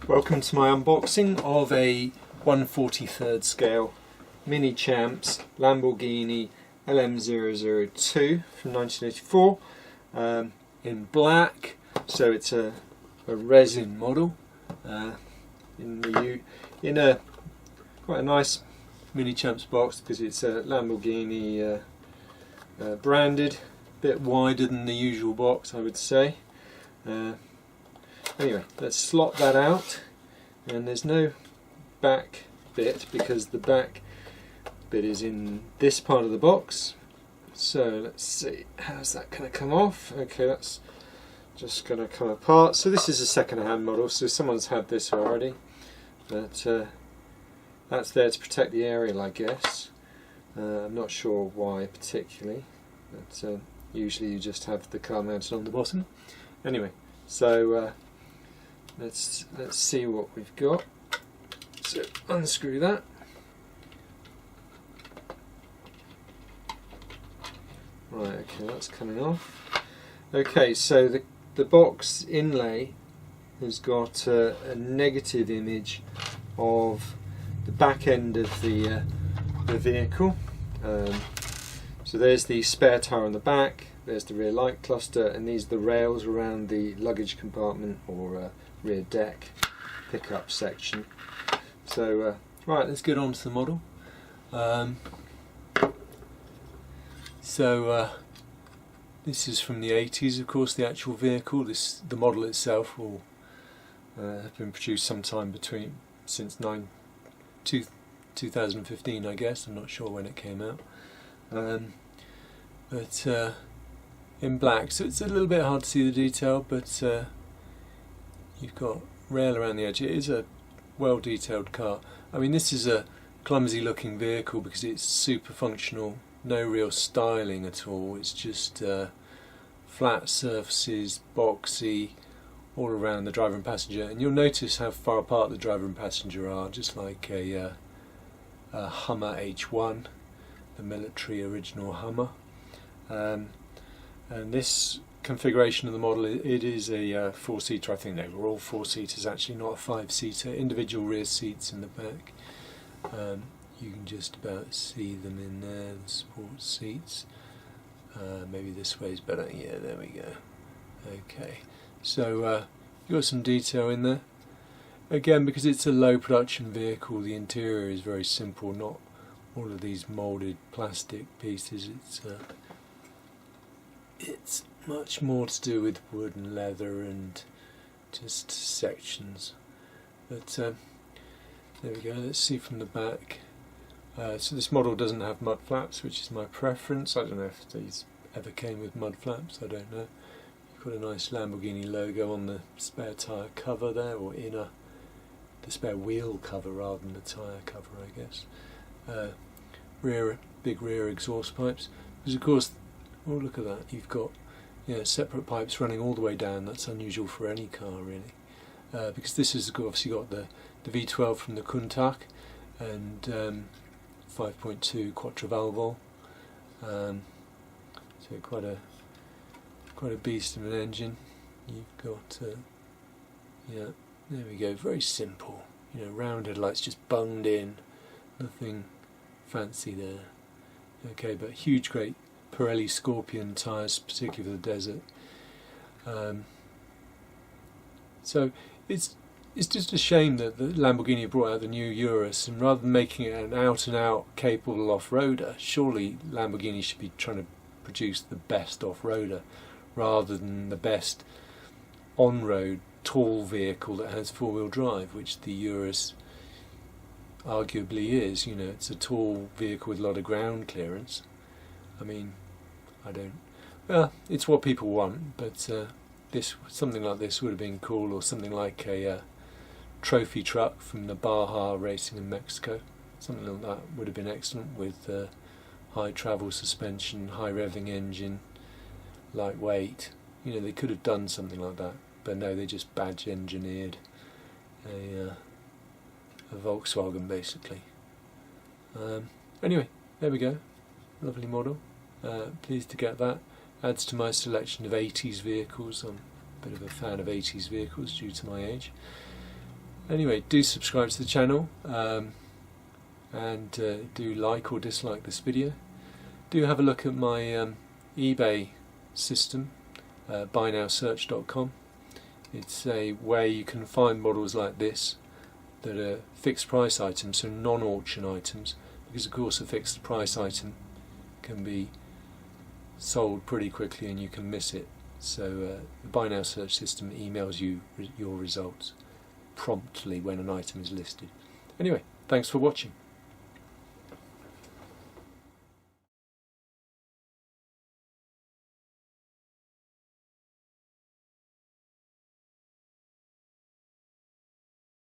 Welcome to my unboxing of a 1/43rd scale Minichamps Lamborghini LM002 from 1984 in black. So it's a resin model in a quite a nice Minichamps box because it's a Lamborghini branded, a bit wider than the usual box, I would say. Anyway, let's slot that out, and there's no back bit because the back bit is in this part of the box. So let's see, how's that going to come off? Okay, that's just going to come apart. So this is a second-hand model, so someone's had this already, but that's there to protect the aerial, I guess. I'm not sure why particularly, but usually you just have the car mounted on the bottom. Anyway, so let's see what we've got. So unscrew that. Right, okay, that's coming off. Okay, so the box inlay has got a negative image of the back end of the vehicle. So there's the spare tyre on the back, there's the rear light cluster, and these are the rails around the luggage compartment or rear deck pickup section. So right, let's get on to the model. This is from the 80s, of course. The actual vehicle, the model itself, will have been produced sometime since 2015, I guess. I'm not sure when it came out, but in black, so it's a little bit hard to see the detail, but you've got rail around the edge. It is a well-detailed car. I mean, this is a clumsy-looking vehicle because it's super functional. No real styling at all. It's just flat surfaces, boxy, all around the driver and passenger. And you'll notice how far apart the driver and passenger are, just like a Hummer H1, the military original Hummer. And this configuration of the model, it is a four-seater. I think they were all four-seaters, actually, not a five-seater. Individual rear seats in the back. You can just about see them in there, the sports seats. Maybe this way is better. Yeah, there we go. Okay, so you've got some detail in there. Again, because it's a low production vehicle, the interior is very simple, not all of these moulded plastic pieces. It's much more to do with wood and leather and just sections. But there we go, let's see from the back. So this model doesn't have mud flaps, which is my preference. I don't know if these ever came with mud flaps, I don't know. You've got a nice Lamborghini logo on the spare tyre cover there, or the spare wheel cover rather than the tyre cover, I guess. Big rear exhaust pipes. Because of course, oh look at that, you've got separate pipes running all the way down. That's unusual for any car, really. Because this has obviously got the V12 from the Countach and 5.2 Quattrovalvole, so quite a beast of an engine. You've got there we go, very simple. Round headlights just bunged in, nothing fancy there. Okay, but huge, great Pirelli Scorpion tyres, particularly for the desert. So it's just a shame that the Lamborghini brought out the new Urus, and rather than making it an out-and-out capable off-roader, surely Lamborghini should be trying to produce the best off-roader rather than the best on-road tall vehicle that has four-wheel drive, which the Urus arguably is. It's a tall vehicle with a lot of ground clearance. I mean, it's what people want, but something like this would have been cool, or something like a trophy truck from the Baja racing in Mexico. Something like that would have been excellent, with high travel suspension, high revving engine, lightweight. They could have done something like that, but no, they just badge engineered a Volkswagen basically. Anyway, there we go, lovely model. Pleased to get that. Adds to my selection of 80s vehicles. I'm a bit of a fan of 80s vehicles due to my age. Anyway, do subscribe to the channel, and do like or dislike this video. Do have a look at my eBay system, buynowsearch.com. It's a way you can find models like this that are fixed price items, so non-auction items, because of course a fixed price item can be sold pretty quickly and you can miss it. So the Buy Now search system emails you your results promptly when an item is listed. Anyway, thanks for watching.